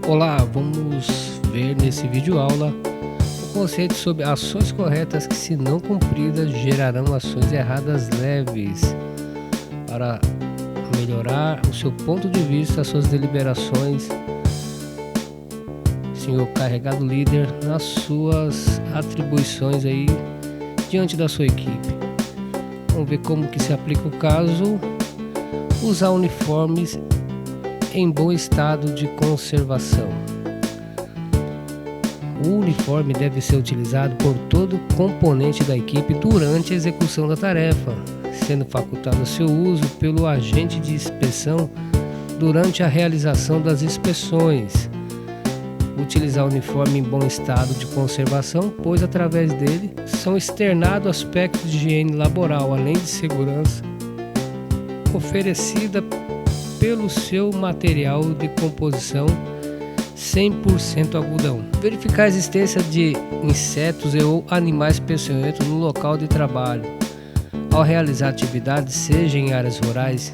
Olá, vamos ver nesse vídeo aula o conceito sobre ações corretas que, se não cumpridas, gerarão ações erradas leves. Para melhorar o seu ponto de vista, as suas deliberações, senhor carregado líder, nas suas atribuições aí diante da sua equipe. Vamos ver como que se aplica o caso. Usar uniformes em bom estado de conservação. O uniforme deve ser utilizado por todo componente da equipe durante a execução da tarefa, sendo facultado seu uso pelo agente de inspeção durante a realização das inspeções. Utilizar o uniforme em bom estado de conservação, pois através dele são externados aspectos de higiene laboral, além de segurança oferecida pelo seu material de composição 100% algodão. Verificar a existência de insetos ou animais peçonhentos no local de trabalho. Ao realizar atividades, seja em áreas rurais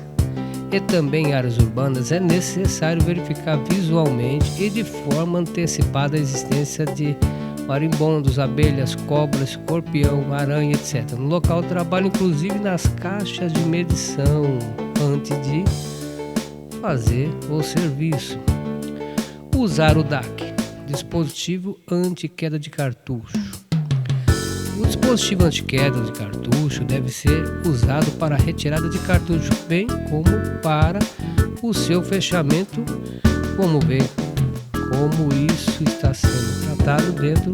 e também em áreas urbanas, é necessário verificar visualmente e de forma antecipada a existência de marimbondos, abelhas, cobras, escorpião, aranha, etc. no local de trabalho, inclusive nas caixas de medição, antes de fazer o serviço. Usar o DAC, dispositivo anti-queda de cartucho. O dispositivo anti-queda de cartucho deve ser usado para a retirada de cartucho, bem como para o seu fechamento. Vamos ver como isso está sendo tratado dentro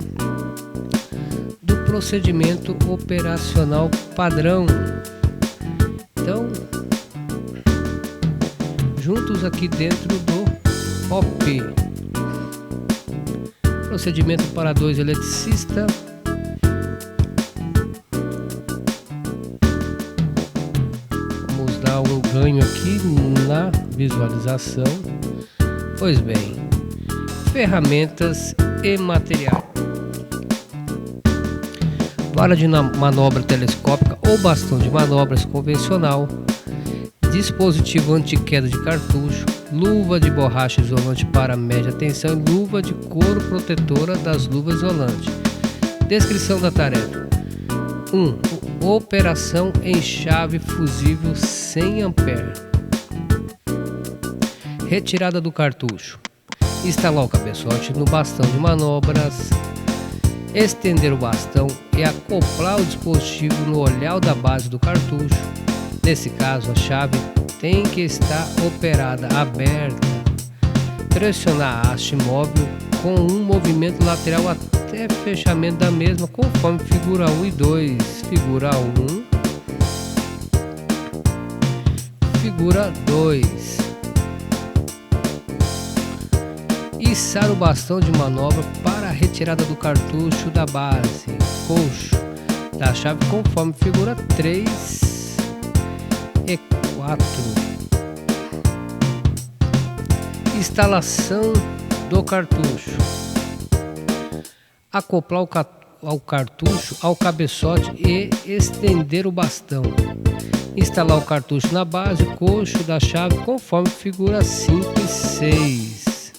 do procedimento operacional padrão. Então, juntos aqui dentro do OP. Procedimento para 2 eletricistas. Vamos dar um ganho aqui na visualização. Pois bem, ferramentas e material. Vara de manobra telescópica ou bastão de manobras convencional. Dispositivo anti-queda de cartucho, luva de borracha isolante para média tensão e luva de couro protetora das luvas isolantes. Descrição da tarefa: 1. Operação em chave fusível 100 A. Retirada do cartucho: instalar o cabeçote no bastão de manobras, estender o bastão e acoplar o dispositivo no olhar da base do cartucho. Nesse caso, a chave tem que estar operada aberta. Pressionar a haste móvel com um movimento lateral até fechamento da mesma, conforme figura 1 e 2. Figura 1, figura 2. Içar o bastão de manobra para a retirada do cartucho da base, coxo, da chave, conforme figura 3 e 4. Instalação do cartucho: acoplar o cartucho ao cabeçote e estender o bastão. Instalar o cartucho na base, coxo da chave, conforme figura 5 e 6.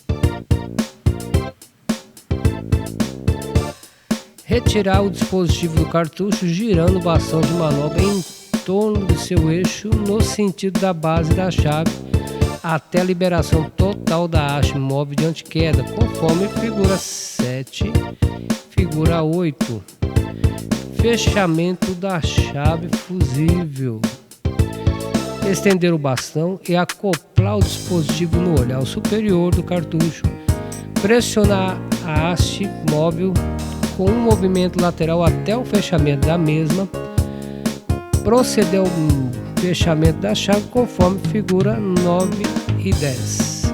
Retirar o dispositivo do cartucho girando o bastão de manobra em torno do seu eixo no sentido da base da chave até a liberação total da haste móvel de anti-queda, conforme figura 7, figura 8. Fechamento da chave fusível: estender o bastão e acoplar o dispositivo no olhar superior do cartucho. Pressionar a haste móvel com um movimento lateral até o fechamento da mesma. Proceder ao fechamento da chave conforme figura 9 e 10.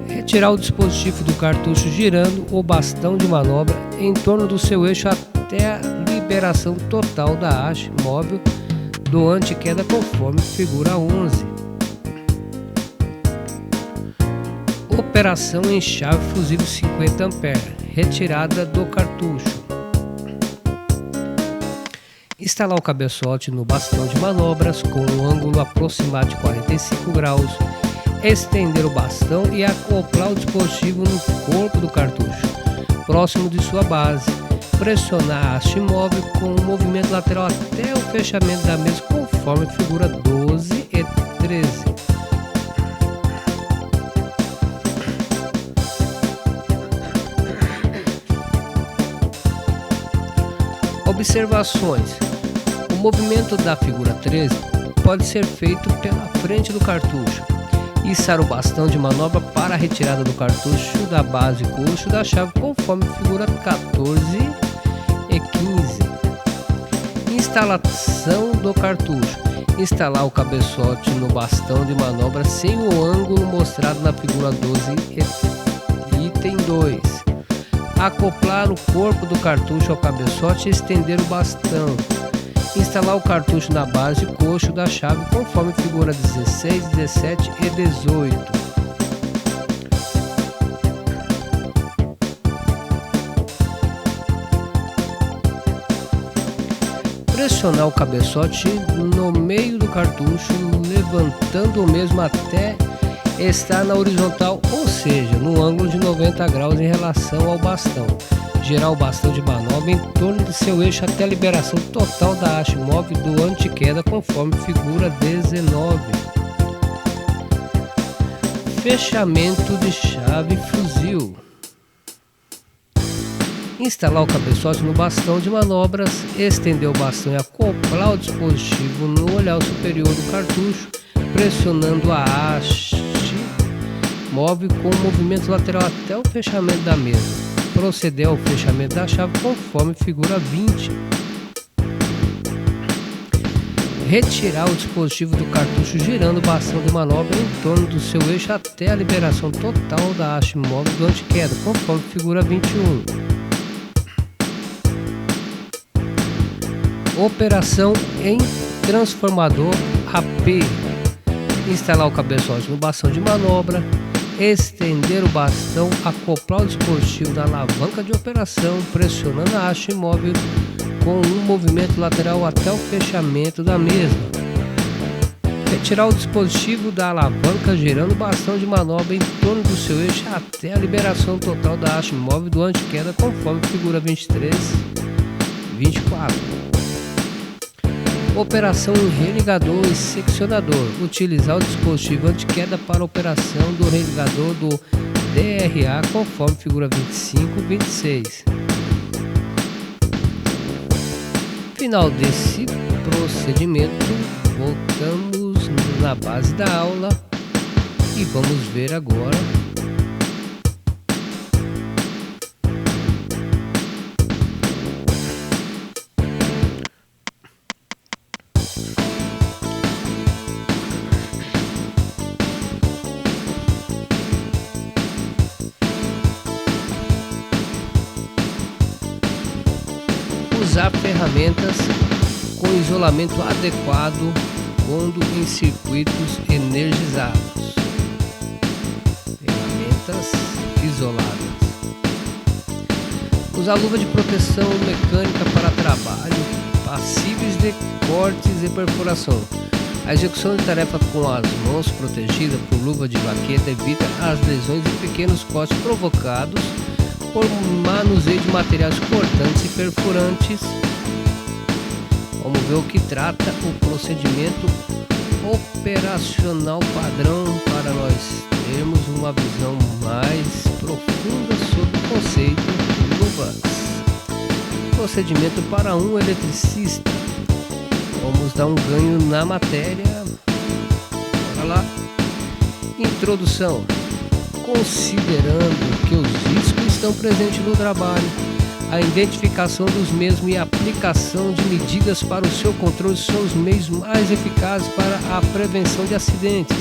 Retirar o dispositivo do cartucho girando o bastão de manobra em torno do seu eixo até a liberação total da haste móvel do anti-queda, conforme figura 11. Operação em chave fusível 50 A. Retirada do cartucho: Instalar o cabeçote no bastão de manobras com um ângulo aproximado de 45 graus. Estender o bastão e acoplar o dispositivo no corpo do cartucho, próximo de sua base. Pressionar a haste móvel com um movimento lateral até o fechamento da mesa, conforme a figura 12 e 13. Observações: o movimento da figura 13 pode ser feito pela frente do cartucho. Içar o bastão de manobra para a retirada do cartucho da base e coxo da chave, conforme a figura 14 e 15. Instalação do cartucho: instalar o cabeçote no bastão de manobra sem o ângulo mostrado na figura 12 e item 2. Acoplar o corpo do cartucho ao cabeçote e estender o bastão. Instalar o cartucho na base e coxo da chave, conforme figura 16, 17 e 18. Pressionar o cabeçote no meio do cartucho, levantando o mesmo até estar na horizontal, ou seja, no ângulo de 90 graus em relação ao bastão. Girar o bastão de manobra em torno de seu eixo até a liberação total da haste móvel do anti-queda, conforme figura 19. Fechamento de chave fuzil: instalar o cabeçote no bastão de manobras, estender o bastão e acoplar o dispositivo no olhar superior do cartucho, pressionando a haste móvel com um movimento lateral até o fechamento da mesa. Proceder ao fechamento da chave, conforme figura 20. Retirar o dispositivo do cartucho girando o bastão de manobra em torno do seu eixo até a liberação total da haste móvel do anti-queda, conforme figura 21. Operação em transformador AP: instalar o cabeçote no bastão de manobra, estender o bastão, acoplar o dispositivo da alavanca de operação, pressionando a haste móvel com um movimento lateral até o fechamento da mesma. Retirar o dispositivo da alavanca girando o bastão de manobra em torno do seu eixo até a liberação total da haste móvel do anti-queda, conforme figura 23, 24. Operação religador e seccionador: utilizar o dispositivo anti-queda para a operação do religador do DRA, conforme figura 25 e 26. Final desse procedimento, voltamos na base da aula e vamos ver agora usar ferramentas com isolamento adequado quando em circuitos energizados. Ferramentas isoladas. Usar luva de proteção mecânica para trabalho passíveis de cortes e perfuração. A execução de tarefa com as mãos protegidas por luva de vaqueta evita as lesões e pequenos cortes provocados por manuseio de materiais cortantes e perfurantes. Vamos ver o que trata o procedimento operacional padrão para nós termos uma visão mais profunda sobre o conceito de luvas. Procedimento para um eletricista. Vamos dar um ganho na matéria. Bora lá. Introdução. Considerando que os riscos estão presentes no trabalho, a identificação dos mesmos e a aplicação de medidas para o seu controle são os meios mais eficazes para a prevenção de acidentes.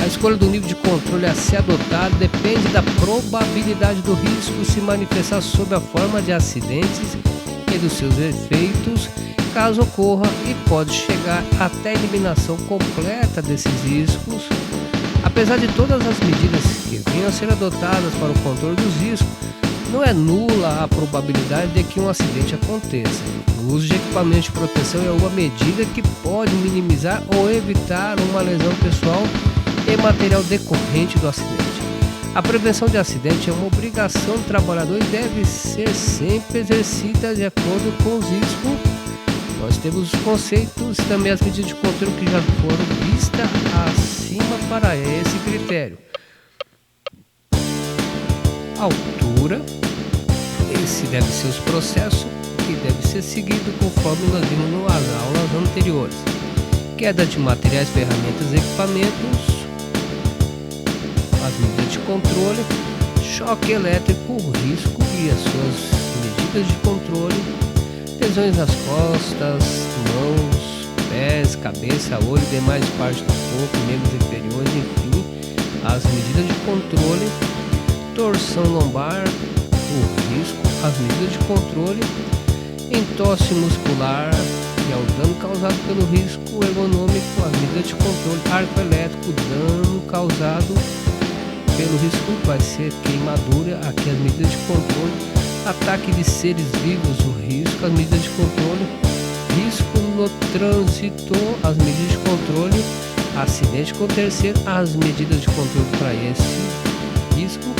A escolha do nível de controle a ser adotado depende da probabilidade do risco se manifestar sob a forma de acidentes e dos seus efeitos, caso ocorra, e pode chegar até a eliminação completa desses riscos. Apesar de todas as medidas que venham a ser adotadas para o controle dos riscos, Não é nula a probabilidade de que um acidente aconteça. O uso de equipamentos de proteção é uma medida que pode minimizar ou evitar uma lesão pessoal e material decorrente do acidente. A prevenção de acidente é uma obrigação do trabalhador e deve ser sempre exercida de acordo com os riscos. Nós temos os conceitos e também as medidas de controle que já foram vistas acima para esse critério. Altura. Esse deve ser os processos que deve ser seguido conforme nós vimos nas aulas anteriores. Queda de materiais, ferramentas e equipamentos. As medidas de controle. Choque elétrico, risco e as suas medidas de controle. Lesões nas costas, mãos, pés, cabeça, olho e demais partes do corpo, membros inferiores, enfim, as medidas de controle. Torção lombar, o risco, as medidas de controle. Entorse muscular, que é o dano causado pelo risco ergonômico, as medidas de controle. Arco elétrico, dano causado pelo risco, vai ser queimadura, aqui as medidas de controle. Ataque de seres vivos, o risco, as medidas de controle. Risco no trânsito, as medidas de controle. Acidente com terceiro, as medidas de controle para esse risco.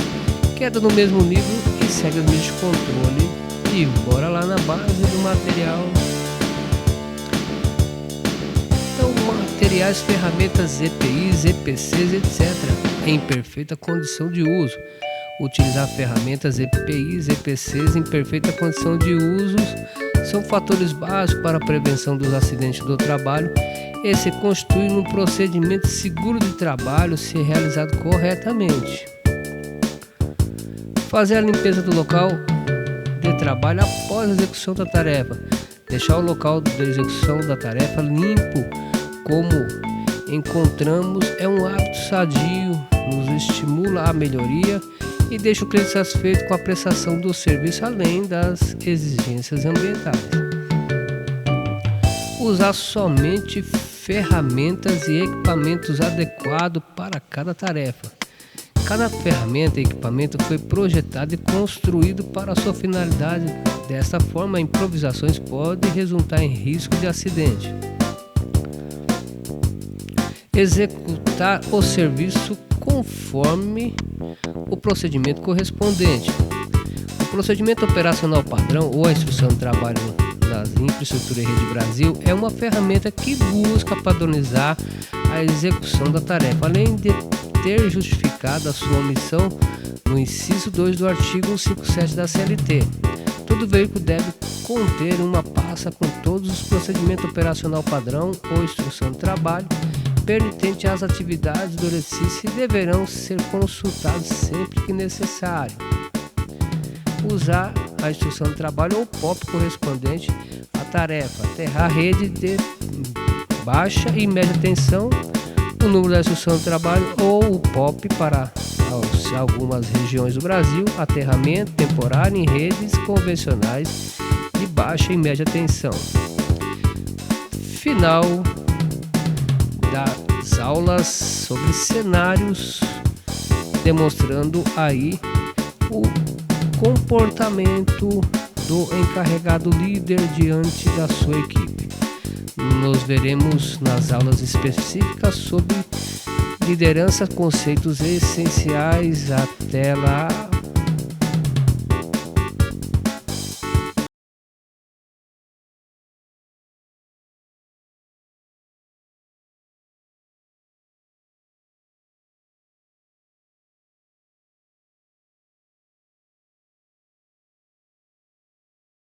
Queda no mesmo nível e segue as medidas de controle. E bora lá na base do material. Então, materiais, ferramentas, EPIs, EPCs, etc. em perfeita condição de uso. Utilizar ferramentas, EPIs, EPCs em perfeita condição de uso são fatores básicos para a prevenção dos acidentes do trabalho e se constitui um procedimento seguro de trabalho se realizado corretamente. Fazer a limpeza do local de trabalho após a execução da tarefa. Deixar o local da execução da tarefa limpo, como encontramos, é um hábito sadio, nos estimula a melhoria e deixa o cliente satisfeito com a prestação do serviço, além das exigências ambientais. Usar somente ferramentas e equipamentos adequados para cada tarefa. Cada ferramenta e equipamento foi projetado e construído para a sua finalidade. Desta forma, improvisações podem resultar em risco de acidente. Executar o serviço conforme o procedimento correspondente. O procedimento operacional padrão ou a instrução de trabalho das infraestruturas Rede Brasil é uma ferramenta que busca padronizar a execução da tarefa, além de ter justificado a sua omissão no inciso 2 do artigo 157 da CLT. Todo veículo deve conter uma pasta com todos os procedimentos operacional padrão ou instrução de trabalho permitente às atividades do exercício e deverão ser consultados sempre que necessário. Usar a instrução de trabalho ou POP correspondente à tarefa. Aterrar a rede de baixa e média tensão, o número da instrução de trabalho ou o POP para algumas regiões do Brasil. Aterramento temporário em redes convencionais de baixa e média tensão. Final das aulas sobre cenários, demonstrando aí o comportamento do encarregado líder diante da sua equipe. Nos veremos nas aulas específicas sobre liderança, conceitos essenciais. Até lá.